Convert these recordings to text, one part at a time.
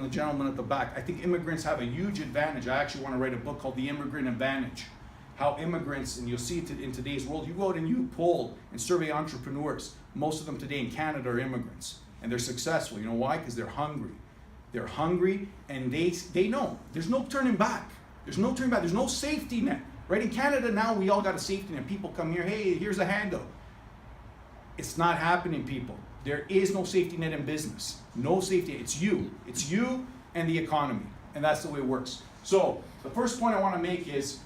the gentleman at the back, I think immigrants have a huge advantage. I actually want to write a book called The Immigrant Advantage. How immigrants, and you'll see it in today's world, you go out and you poll and survey entrepreneurs. Most of them today in Canada are immigrants, and they're successful. You know why? Because they're hungry. They're hungry, and they know there's no turning back. There's no turning back. There's no safety net. Right? In Canada now, we all got a safety net. People come here, hey, here's a handout. It's not happening, people. There is no safety net in business. No safety. It's you. It's you and the economy. And that's the way it works. So the first point I want to make is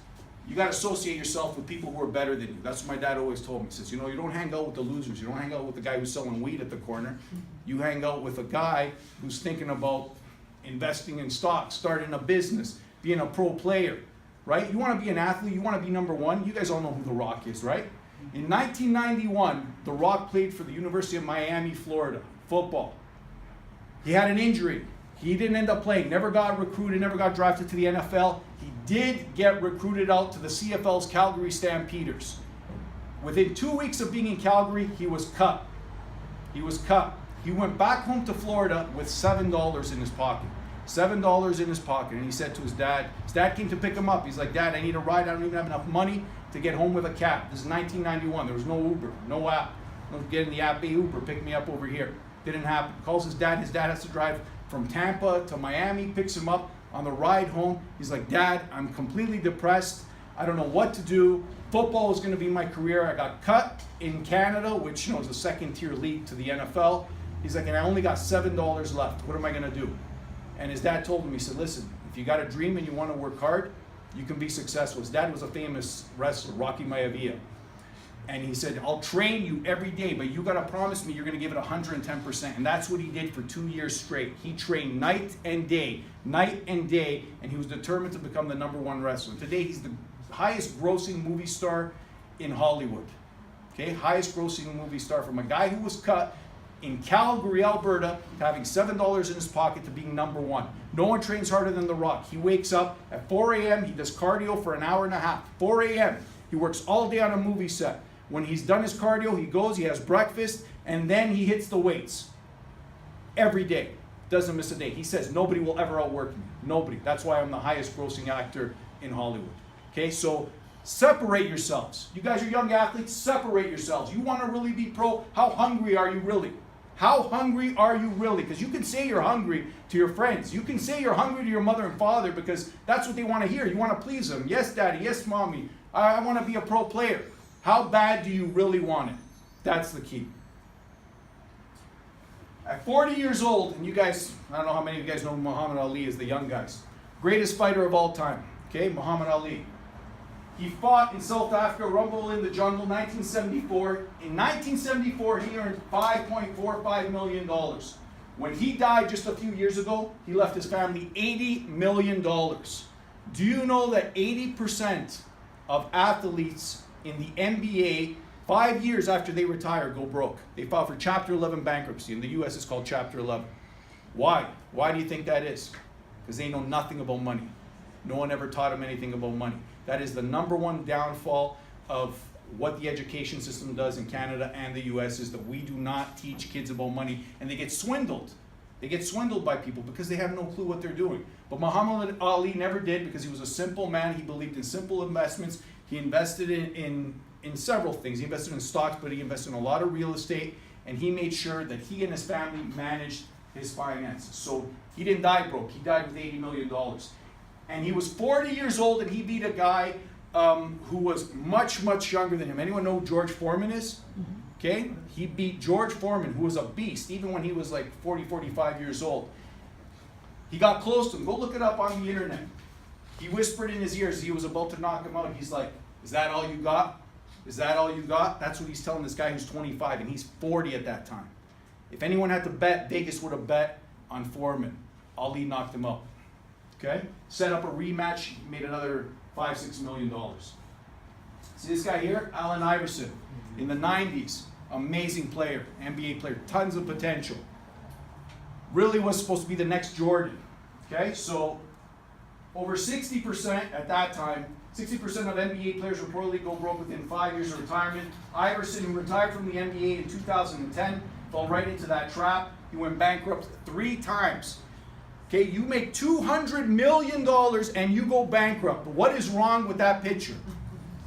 you got to associate yourself with people who are better than you. That's what my dad always told me. He says, you know, you don't hang out with the losers. You don't hang out with the guy who's selling weed at the corner. You hang out with a guy who's thinking about investing in stocks, starting a business, being a pro player, right? You want to be an athlete. You want to be number one. You guys all know who The Rock is, right? In 1991, The Rock played for the University of Miami, Florida, football. He had an injury. He didn't end up playing, never got recruited, never got drafted to the NFL. He did get recruited out to the CFL's Calgary Stampeders. Within 2 weeks of being in Calgary, he was cut. He was cut. He went back home to Florida with $7 in his pocket. $7 in his pocket. And he said to his dad came to pick him up. He's like, Dad, I need a ride. I don't even have enough money to get home with a cab. This is 1991. There was no Uber, no app. Don't get in the app, hey Uber, pick me up over here. Didn't happen. Calls his dad. His dad has to drive from Tampa to Miami, picks him up. On the ride home, he's like, Dad, I'm completely depressed. I don't know what to do. Football is going to be my career. I got cut in Canada, which is a second-tier league to the NFL. He's like, and I only got $7 left. What am I going to do? And his dad told him, he said, listen, if you got a dream and you want to work hard, you can be successful. His dad was a famous wrestler, Rocky Maivia. And he said, I'll train you every day, but you got to promise me you're going to give it 110%. And that's what he did for 2 years straight. He trained night and day, and he was determined to become the #1 wrestler. Today, he's the highest grossing movie star in Hollywood. Okay, highest grossing movie star, from a guy who was cut in Calgary, Alberta, to having $7 in his pocket to being #1. No one trains harder than The Rock. He wakes up at 4 a.m., he does cardio for an hour and a half. 4 a.m., he works all day on a movie set. When he's done his cardio, he goes, he has breakfast, and then he hits the weights. Every day. Doesn't miss a day. He says, nobody will ever outwork me. Nobody. That's why I'm the highest grossing actor in Hollywood. Okay, so separate yourselves. You guys are young athletes, separate yourselves. You want to really be pro? How hungry are you really? How hungry are you really? Because you can say you're hungry to your friends. You can say you're hungry to your mother and father because that's what they want to hear. You want to please them. Yes, Daddy. Yes, Mommy. I want to be a pro player. How bad do you really want it? That's the key. At 40 years old, and you guys, I don't know how many of you guys know Muhammad Ali is the young guys. Greatest fighter of all time, okay, Muhammad Ali. He fought in South Africa, Rumble in the Jungle, 1974. In 1974, he earned $5.45 million. When he died just a few years ago, he left his family $80 million. Do you know that 80% of athletes in the NBA, 5 years after they retire, go broke? They file for Chapter 11 bankruptcy. In the US, it's called Chapter 11. Why? Why do you think that is? Because they know nothing about money. No one ever taught them anything about money. That is the #1 downfall of what the education system does in Canada and the US, is that we do not teach kids about money, and they get swindled. They get swindled by people because they have no clue what they're doing. But Muhammad Ali never did, because he was a simple man. He believed in simple investments. He invested in several things. He invested in stocks, but he invested in a lot of real estate, and he made sure that he and his family managed his finances. So he didn't die broke. He died with $80 million. And he was 40 years old, and he beat a guy who was much, much younger than him. Anyone know who George Foreman is? Okay? He beat George Foreman, who was a beast, even when he was like 40, 45 years old. He got close to him. Go look it up on the internet. He whispered in his ears, he was about to knock him out. He's like, is that all you got? Is that all you got? That's what he's telling this guy who's 25, and he's 40 at that time. If anyone had to bet, Vegas would have bet on Foreman. Ali knocked him out. Okay? Set up a rematch, he made another $5-6 million. See this guy here? Allen Iverson. In the 90s, amazing player, NBA player, tons of potential. Really was supposed to be the next Jordan. Okay? So over 60% at that time, 60% of NBA players reportedly go broke within 5 years of retirement. Iverson, who retired from the NBA in 2010, fell right into that trap. He went bankrupt 3 times. Okay, you make $200 million and you go bankrupt. What is wrong with that picture?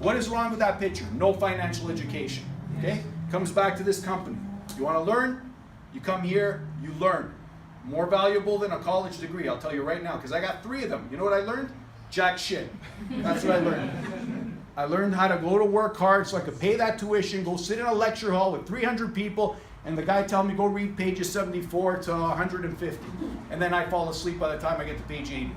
What is wrong with that picture? No financial education. Okay, comes back to this company. You want to learn? You come here, you learn. More valuable than a college degree, I'll tell you right now, because I got 3 of them. You know what I learned? Jack shit. That's what I learned. I learned how to go to work hard so I could pay that tuition, go sit in a lecture hall with 300 people, and the guy tell me go read pages 74 to 150. And then I fall asleep by the time I get to page 80.